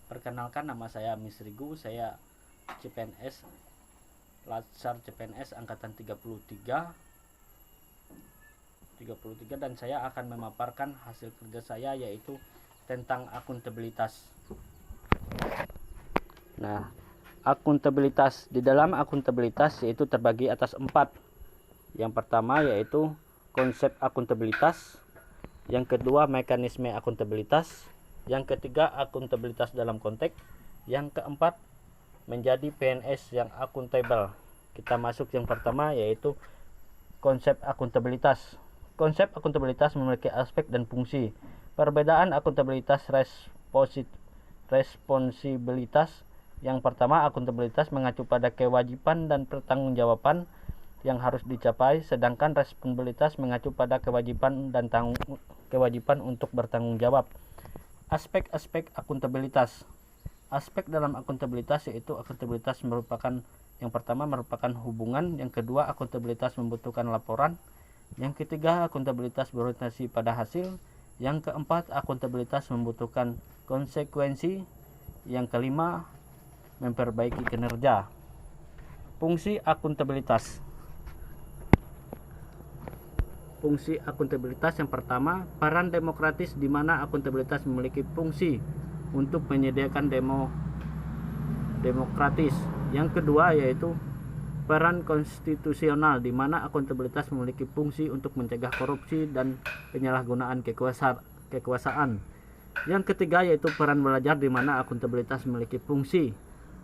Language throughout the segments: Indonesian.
Perkenalkan, nama saya Misrigu, saya CPNS Latsar CPNS angkatan 33 dan saya akan memaparkan hasil kerja saya yaitu tentang akuntabilitas. Nah, akuntabilitas, di dalam akuntabilitas yaitu terbagi atas 4. Yang pertama yaitu konsep akuntabilitas, yang kedua mekanisme akuntabilitas, yang ketiga akuntabilitas dalam konteks, yang keempat menjadi PNS yang akuntabel. Kita masuk yang pertama yaitu konsep akuntabilitas. Konsep akuntabilitas memiliki aspek dan fungsi. Perbedaan akuntabilitas responsibilitas. Yang pertama, akuntabilitas mengacu pada kewajiban dan pertanggungjawaban yang harus dicapai, sedangkan responsibilitas mengacu pada kewajiban dan kewajiban untuk bertanggung jawab. Aspek-aspek akuntabilitas. Aspek dalam akuntabilitas yaitu akuntabilitas merupakan yang pertama merupakan hubungan, yang kedua akuntabilitas membutuhkan laporan, yang ketiga akuntabilitas berorientasi pada hasil, yang keempat akuntabilitas membutuhkan konsekuensi, yang kelima memperbaiki kinerja. Fungsi akuntabilitas. Fungsi akuntabilitas yang pertama, peran demokratis, di mana akuntabilitas memiliki fungsi untuk menyediakan demokratis. Yang kedua yaitu peran konstitusional, di mana akuntabilitas memiliki fungsi untuk mencegah korupsi dan penyalahgunaan kekuasaan. Yang ketiga yaitu peran belajar, di mana akuntabilitas memiliki fungsi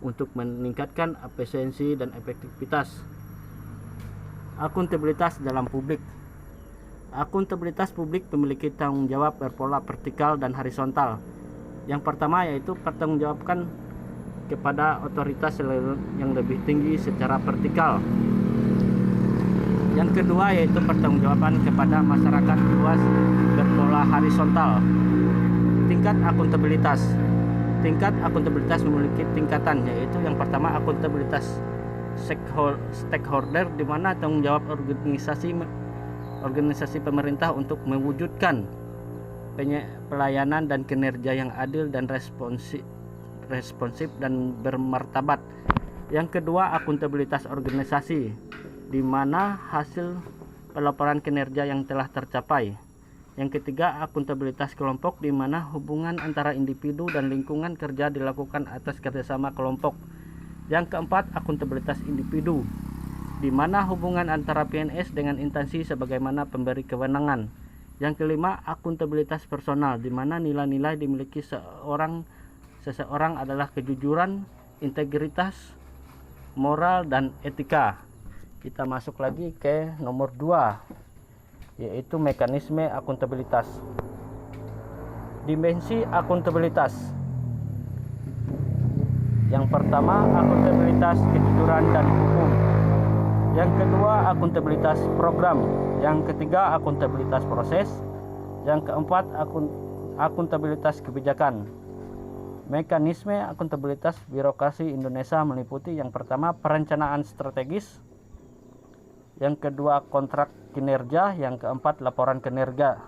untuk meningkatkan efisiensi dan efektivitas. Akuntabilitas dalam publik. Akuntabilitas publik memiliki tanggung jawab berpola vertikal dan horizontal. Yang pertama yaitu pertanggungjawabkan kepada otoritas yang lebih tinggi secara vertikal. Yang kedua yaitu pertanggungjawaban kepada masyarakat luas berpola horizontal. Tingkat akuntabilitas. Tingkat akuntabilitas memiliki tingkatan, yaitu yang pertama akuntabilitas stakeholder, di mana tanggung jawab organisasi pemerintah untuk mewujudkan pelayanan dan kinerja yang adil dan responsif dan bermartabat. Yang kedua akuntabilitas organisasi, di mana hasil pelaporan kinerja yang telah tercapai. Yang ketiga akuntabilitas kelompok, di mana hubungan antara individu dan lingkungan kerja dilakukan atas kerjasama kelompok. Yang keempat akuntabilitas individu, di mana hubungan antara PNS dengan instansi sebagaimana pemberi kewenangan. Yang kelima akuntabilitas personal, di mana nilai-nilai dimiliki seseorang adalah kejujuran, integritas, moral, dan etika. Kita masuk lagi ke nomor 2, yaitu mekanisme akuntabilitas. Dimensi akuntabilitas. Yang pertama akuntabilitas kejujuran dan hukum. Yang kedua akuntabilitas program. Yang ketiga akuntabilitas proses. Yang keempat akuntabilitas kebijakan. Mekanisme akuntabilitas birokrasi Indonesia meliputi yang pertama perencanaan strategis, yang kedua kontrak kinerja, yang keempat laporan kinerja.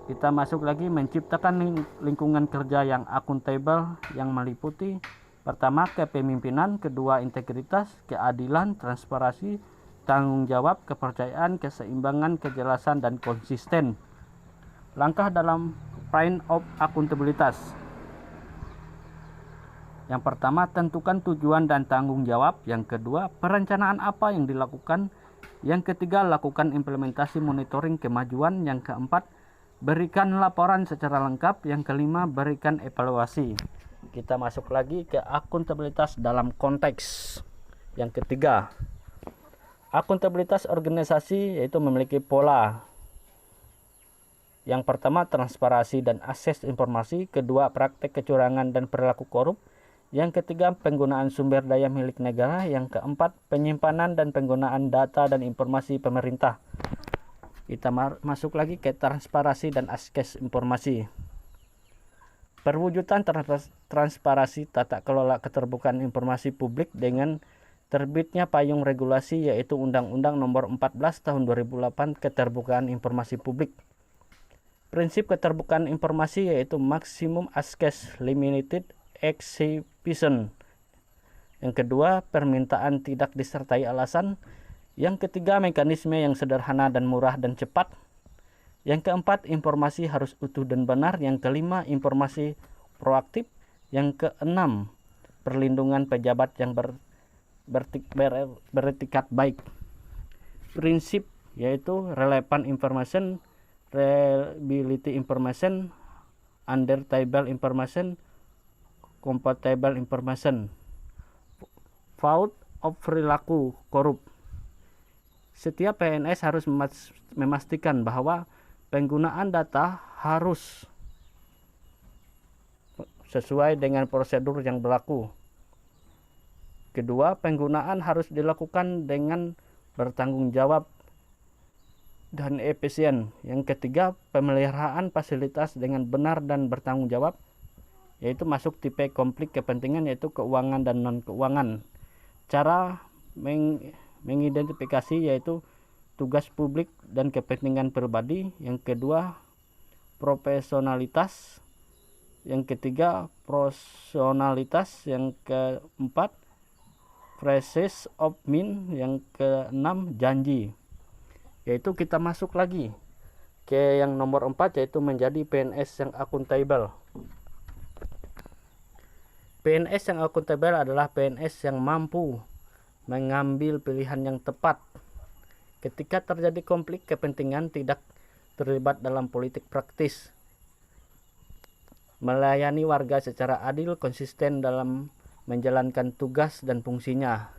Kita masuk lagi menciptakan lingkungan kerja yang akuntabel yang meliputi pertama kepemimpinan, kedua integritas, keadilan, transparansi, tanggung jawab, kepercayaan, keseimbangan, kejelasan, dan konsisten. Langkah dalam plan of akuntabilitas. Yang pertama, tentukan tujuan dan tanggung jawab. Yang kedua, perencanaan apa yang dilakukan. Yang ketiga, lakukan implementasi monitoring kemajuan. Yang keempat, berikan laporan secara lengkap. Yang kelima, berikan evaluasi. Kita masuk lagi ke akuntabilitas dalam konteks. Yang ketiga, akuntabilitas organisasi yaitu memiliki pola. Yang pertama, transparansi dan akses informasi. Kedua, praktek kecurangan dan perilaku korup. Yang ketiga, penggunaan sumber daya milik negara. Yang keempat, penyimpanan dan penggunaan data dan informasi pemerintah. Kita masuk lagi ke transparansi dan akses informasi. Perwujudan transparansi tata kelola keterbukaan informasi publik dengan terbitnya payung regulasi yaitu Undang-Undang Nomor 14 Tahun 2008 Keterbukaan Informasi Publik. Prinsip keterbukaan informasi yaitu maximum access limited exhibition. Yang kedua, permintaan tidak disertai alasan. Yang ketiga, mekanisme yang sederhana dan murah dan cepat. Yang keempat, informasi harus utuh dan benar. Yang kelima, informasi proaktif. Yang keenam, perlindungan pejabat yang beretikat baik. Prinsip yaitu relevant information, reliability information, understandable information, compatible information. Fault of perilaku korup. Setiap PNS harus memastikan bahwa penggunaan data harus sesuai dengan prosedur yang berlaku. Kedua, penggunaan harus dilakukan dengan bertanggung jawab dan efisien. Yang ketiga, pemeliharaan fasilitas dengan benar dan bertanggung jawab, yaitu masuk tipe konflik kepentingan, yaitu keuangan dan non-keuangan. Cara mengidentifikasi yaitu tugas publik dan kepentingan pribadi. Yang kedua, profesionalitas. Yang ketiga, personalitas. Yang keempat, phrases of mean. Yang keenam, janji. Yaitu kita masuk lagi ke yang nomor 4, yaitu menjadi PNS yang akuntabel. PNS yang akuntabel adalah PNS yang mampu mengambil pilihan yang tepat ketika terjadi konflik kepentingan, tidak terlibat dalam politik praktis, melayani warga secara adil, konsisten dalam menjalankan tugas dan fungsinya.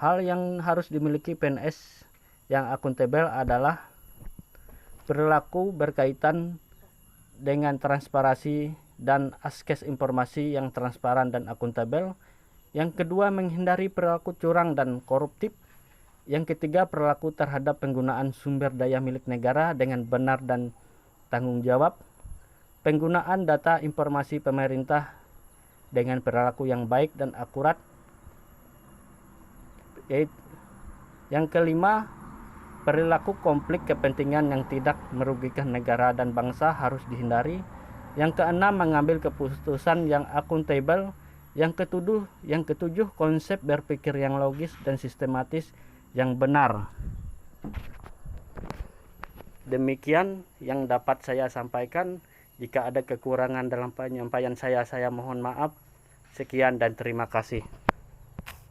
Hal yang harus dimiliki PNS yang akuntabel adalah perilaku berkaitan dengan transparansi dan akses informasi yang transparan dan akuntabel. Yang kedua, menghindari perilaku curang dan koruptif. Yang ketiga, perilaku terhadap penggunaan sumber daya milik negara dengan benar dan tanggung jawab. Penggunaan data informasi pemerintah dengan perilaku yang baik dan akurat. Yang kelima, perilaku konflik kepentingan yang tidak merugikan negara dan bangsa harus dihindari. Yang keenam, mengambil keputusan yang akuntabel. Yang ketujuh, konsep berpikir yang logis dan sistematis yang benar. Demikian yang dapat saya sampaikan. Jika ada kekurangan dalam penyampaian saya mohon maaf. Sekian dan terima kasih.